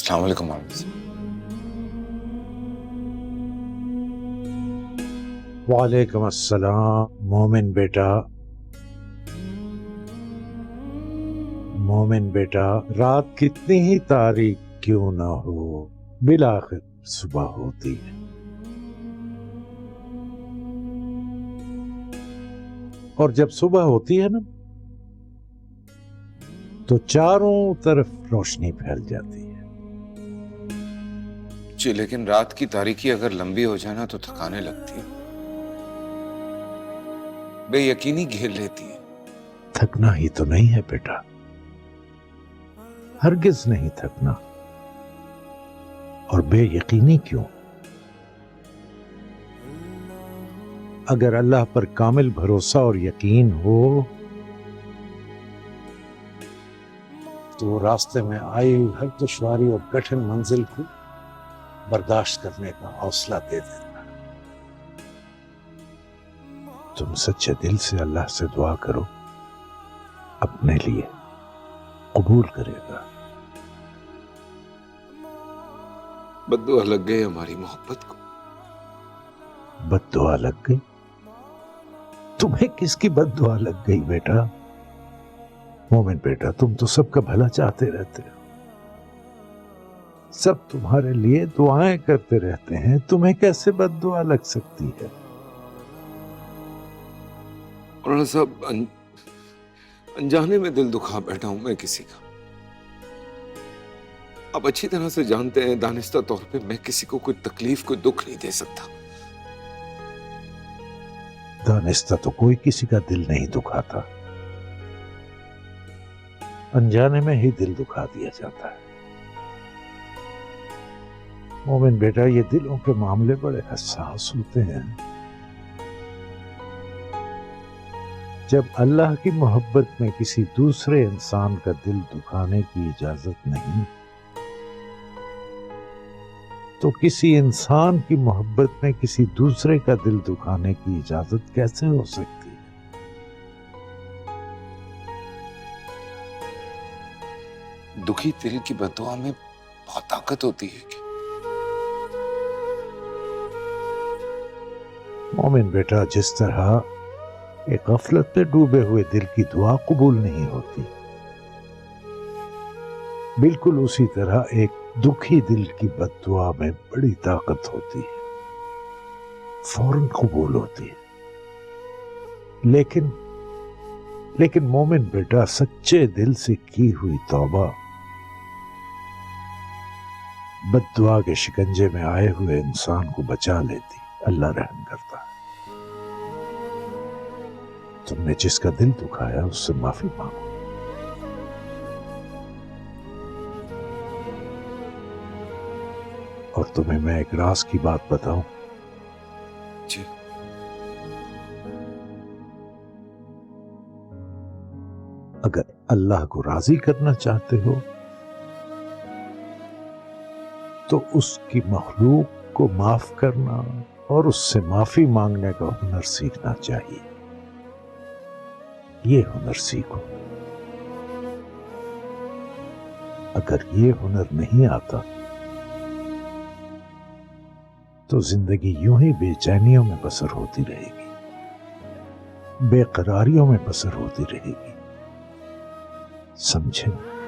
السلام علیکم مولوی صاحب۔ وعلیکم السلام مومن بیٹا، رات کتنی ہی تاریک کیوں نہ ہو، بالآخر صبح ہوتی ہے۔ اور جب صبح ہوتی ہے نا تو چاروں طرف روشنی پھیل جاتی ہے۔ جی لیکن رات کی تاریکی اگر لمبی ہو جائے نا تو تھکانے لگتی ہے، بے یقینی گھیر لیتی ہے۔ تھکنا ہی تو نہیں ہے بیٹا، ہرگز نہیں تھکنا۔ اور بے یقینی کیوں؟ اگر اللہ پر کامل بھروسہ اور یقین ہو تو وہ راستے میں آئی ہر دشواری اور کٹھن منزل کو برداشت کرنے کا حوصلہ دے دیتا ہے۔ تم سچے دل سے اللہ سے دعا کرو، اپنے لیے قبول کرے گا۔ بد دعا لگ گئی ہماری محبت کو۔ بد دعا لگ گئی؟ تمہیں کس کی بد دعا لگ گئی بیٹا؟ مومن بیٹا، تم تو سب کا بھلا چاہتے رہتے ہو، سب تمہارے لیے دعائیں کرتے رہتے ہیں، تمہیں کیسے بد دعا لگ سکتی ہے؟ مولانا صاحب انجانے میں دل دکھا بیٹھا ہوں میں کسی کا۔ آپ اچھی طرح سے جانتے ہیں دانستہ طور پہ میں کسی کو کوئی تکلیف کوئی دکھ نہیں دے سکتا۔ دانستہ تو کوئی کسی کا دل نہیں دکھاتا، انجانے میں ہی دل دکھا دیا جاتا ہے۔ مومن بیٹا، یہ دلوں کے معاملے بڑے حساس ہوتے ہیں۔ جب اللہ کی محبت میں کسی دوسرے انسان کا دل دکھانے کی اجازت نہیں تو کسی انسان کی محبت میں کسی دوسرے کا دل دکھانے کی اجازت کیسے ہو سکتی ہے؟ دکھی دل کی بد دعا میں بہت طاقت ہوتی ہے کہ مومن بیٹا، جس طرح ایک غفلت میں ڈوبے ہوئے دل کی دعا قبول نہیں ہوتی، بالکل اسی طرح ایک دکھی دل کی بد دعا میں بڑی طاقت ہوتی ہے، فوراً قبول ہوتی ہے۔ لیکن مومن بیٹا، سچے دل سے کی ہوئی توبہ بد دعا کے شکنجے میں آئے ہوئے انسان کو بچا لیتی، اللہ رحم کرتا ہے۔ تم نے جس کا دل دکھایا اس سے معافی مانگو۔ اور تمہیں میں ایک راز کی بات بتاؤں؟ جی اگر اللہ کو راضی کرنا چاہتے ہو تو اس کی مخلوق کو معاف کرنا اور اس سے معافی مانگنے کا ہنر سیکھنا چاہیے۔ یہ ہنر سیکھو۔ اگر یہ ہنر نہیں آتا تو زندگی یوں ہی بے چینیوں میں بسر ہوتی رہے گی، بے قراریوں میں بسر ہوتی رہے گی، سمجھے نا؟